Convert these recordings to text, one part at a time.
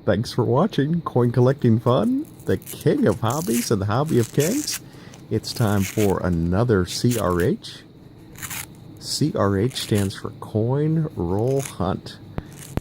Thanks for watching Coin Collecting Fun, the king of hobbies and the hobby of kings. It's time for another C.R.H. C.R.H. stands for Coin Roll Hunt.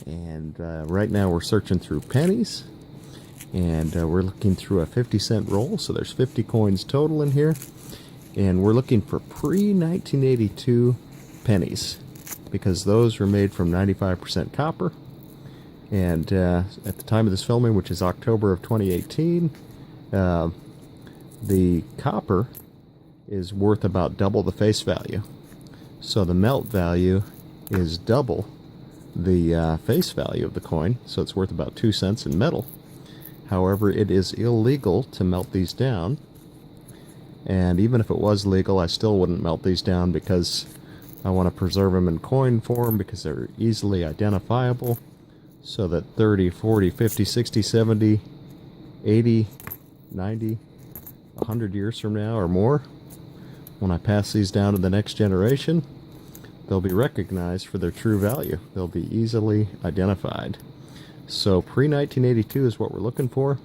And right now we're searching through pennies. And we're looking through a 50-cent roll, so there's 50 coins total in here. And we're looking for pre-1982 pennies, because those were made from 95% copper. And at the time of this filming, which is October of 2018, the copper is worth about double the face value. So the melt value is double the face value of the coin, so it's worth about 2 cents in metal. However, it is illegal to melt these down, and even if it was legal, I still wouldn't melt these down because I want to preserve them in coin form because they're easily identifiable, so that 30, 40, 50, 60, 70, 80, 90, 100 years from now or more, when I pass these down to the next generation, they'll be recognized for their true value. They'll be easily identified. So pre-1982 is what we're looking for.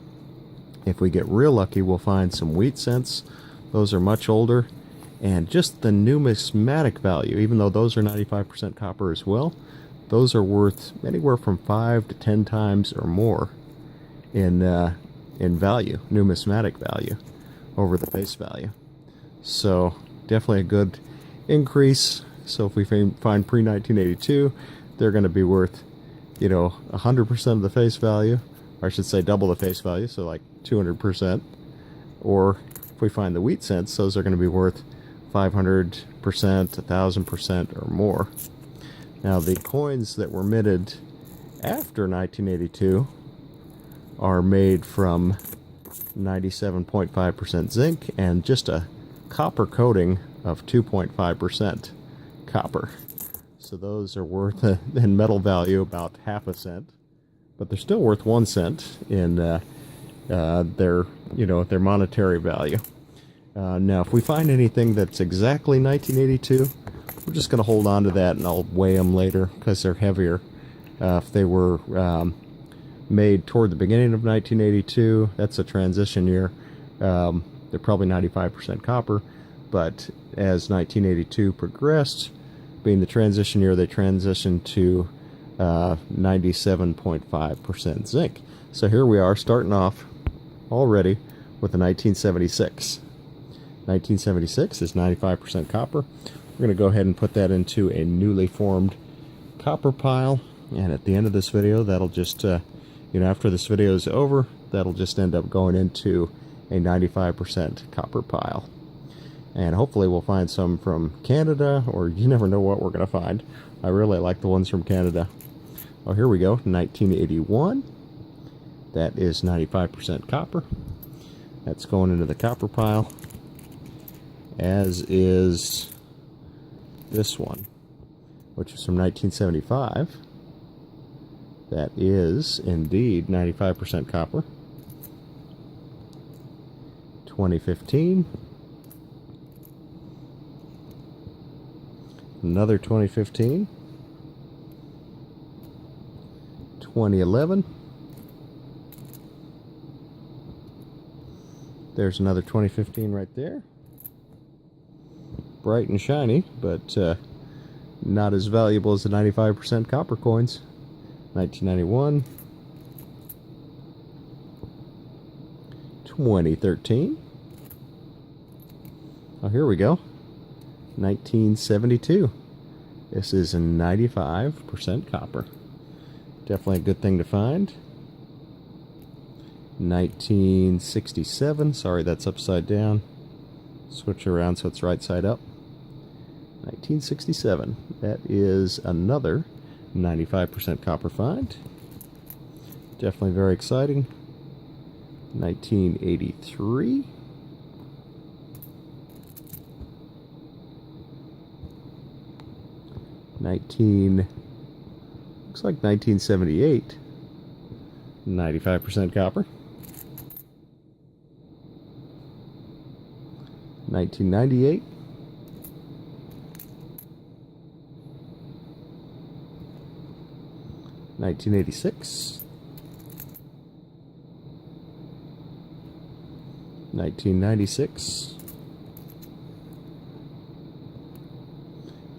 If we get real lucky, we'll find some wheat cents. Those are much older. And just the numismatic value, even though those are 95% copper as well, those are worth anywhere from 5 to 10 times or more in value, numismatic value, over the face value. So definitely a good increase. So if we find pre-1982, they're going to be worth, 100% of the face value, or I should say double the face value, so like 200%. Or if we find the wheat cents, those are going to be worth 500%, 1,000% or more. Now the coins that were minted after 1982 are made from 97.5% zinc and just a copper coating of 2.5% copper. So those are worth, in metal value, about half a cent, but they're still worth 1 cent in their monetary value. Now, if we find anything that's exactly 1982, we're just going to hold on to that, and I'll weigh them later because they're heavier. If they were made toward the beginning of 1982, that's a transition year. They're probably 95% copper, but as 1982 progressed, being the transition year, they transitioned to 97.5% zinc. So here we are, starting off already with a 1976. 1976 is 95% copper. We're going to go ahead and put that into a newly formed copper pile, and at the end of this video, that'll just, after this video is over, that'll just end up going into a 95% copper pile. And hopefully we'll find some from Canada, or you never know what we're going to find. I really like the ones from Canada. Oh, here we go, 1981. That is 95% copper. That's going into the copper pile, as is this one, which is from 1975. That is indeed 95% copper. 2015. Another 2015. 2011. There's another 2015 right there. Bright and shiny, but not as valuable as the 95% copper coins. 1991. 2013. Oh, here we go. 1972. This is a 95% copper. Definitely a good thing to find. 1967. Sorry, that's upside down. Switch around so it's right side up. 1967. That is another 95% copper find. Definitely very exciting. 1983. Looks like 1978. 95% copper. 1998. 1986. 1996,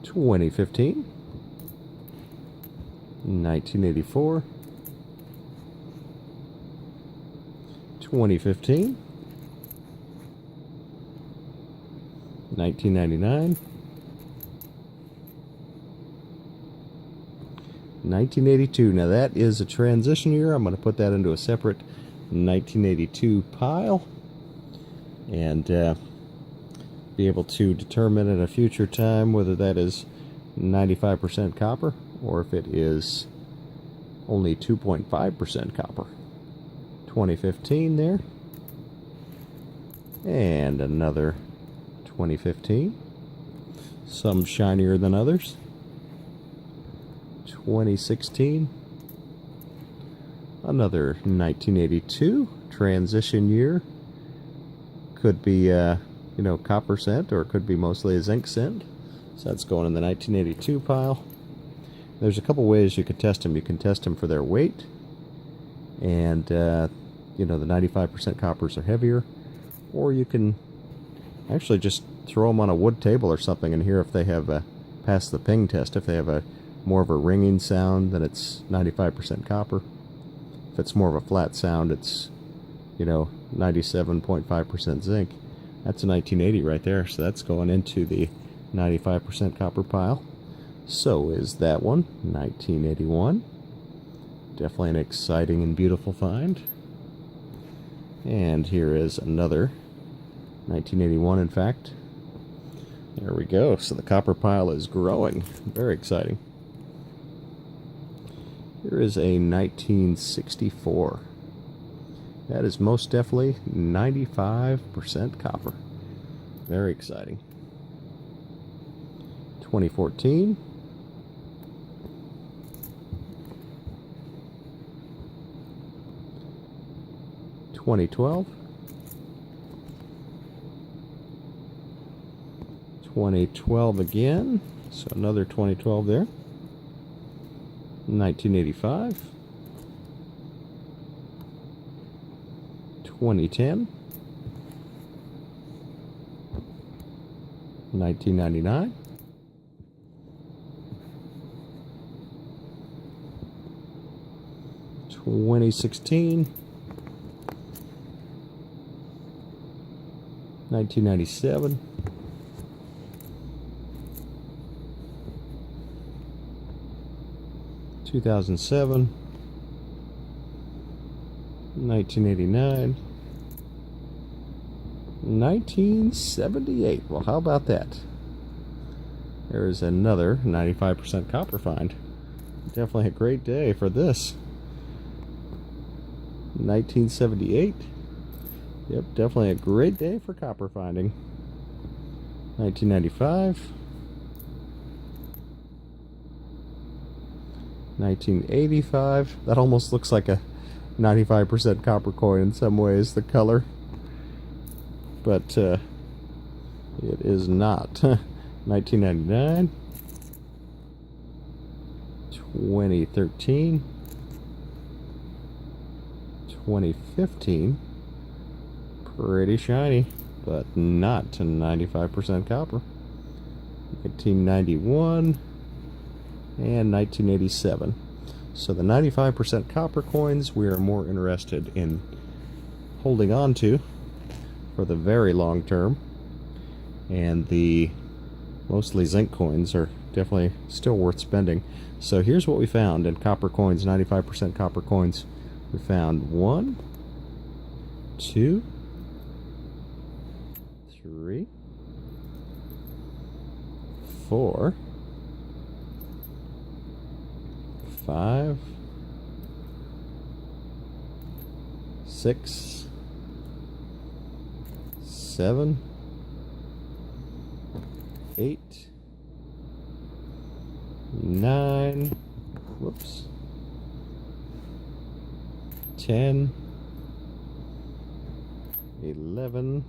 2015, 1984, 2015, 1999, 1982. Now that is a transition year. I'm going to put that into a separate 1982 pile and be able to determine at a future time whether that is 95% copper or if it is only 2.5% copper. 2015 there, and another 2015, some shinier than others. 2016, another 1982 transition year. Could be copper cent, or it could be mostly a zinc cent. So that's going in the 1982 pile. There's a couple ways you could test them. You can test them for their weight, and the 95% coppers are heavier, or you can actually just throw them on a wood table or something and hear if they have passed the ping test. If they have more of a ringing sound, then it's 95% copper. If it's more of a flat sound, it's 97.5% zinc. That's a 1980 right there, so that's going into the 95% copper pile. So is that one, 1981. Definitely an exciting and beautiful find. And here is another 1981, in fact. There we go. So the copper pile is growing. Very exciting. Here is a 1964. That is most definitely 95% copper. Very exciting. 2014. 2012. 2012 again. So another 2012 there. 1985. 2010. 1999. 2016. 1997. 2007. 1989. 1978. Well, how about that? There's another 95% copper find. Definitely a great day for this. 1978. Yep, definitely a great day for copper finding. 1995. 1985. That almost looks like a 95% copper coin in some ways, the color. But it is not. 1999. 2013. 2015. Pretty shiny, but not to 95% copper. 1991 and 1987. So the 95% copper coins we are more interested in holding on to for the very long term, and the mostly zinc coins are definitely still worth spending. So here's what we found in copper coins, 95% copper coins. We found 1, 2, 3, 4, 5, 6, 7, 8, 9, whoops, 10, 11,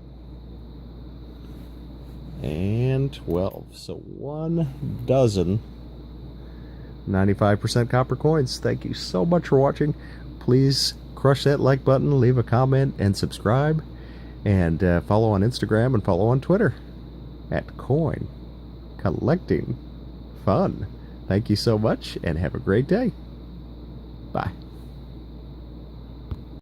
and 12. So 1 dozen 95% copper coins. Thank you so much for watching. Please crush that like button, leave a comment, and subscribe. And follow on Instagram and follow on Twitter at Coin Collecting Fun. Thank you so much, and have a great day. Bye.